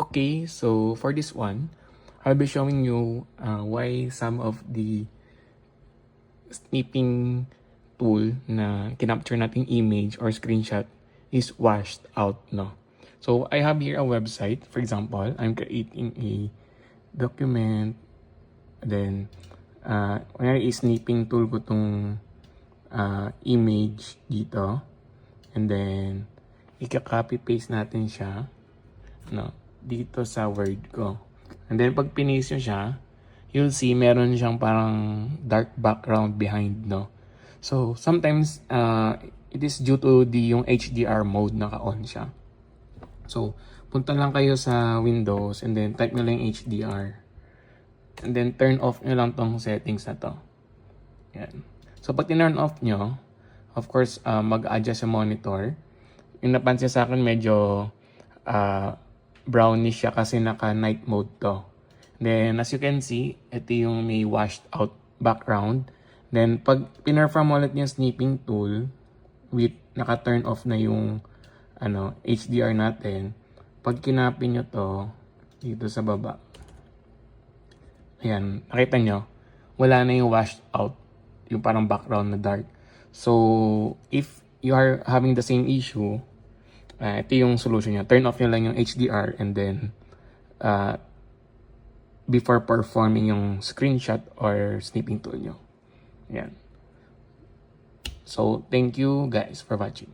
Okay, so for this one, I'll be showing you why some of the snipping tool na kinapture nating image or screenshot is washed out, no? So I have here a website. For example, I'm creating a document, then kunyari snipping tool ko tong image dito, and then ika-copy paste natin siya, no, dito sa Word ko. And then pag pinis nyo siya, you'll see meron siyang parang dark background behind, no. So sometimes it is due to yung HDR mode naka-on siya. So punta lang kayo sa Windows and then type nyo lang yung HDR. And then turn off nyo lang tong settings na to. Yan. So pag tinurn off nyo, of course mag-adjust sa monitor. Yung napansin sa akin medyo brownish siya kasi naka night mode to. Then as you can see, ito yung may washed out background. Then pag pinerform ulit yung snipping tool with naka-turn off na yung HDR natin, pag kinapin nyo to dito sa baba, ayan, nakita nyo, wala na yung washed out, yung parang background na dark. So if you are having the same issue, ito yung solution niya. Turn off nyo lang yung HDR and then before performing yung screenshot or snipping tool nyo. Ayan. So thank you guys for watching.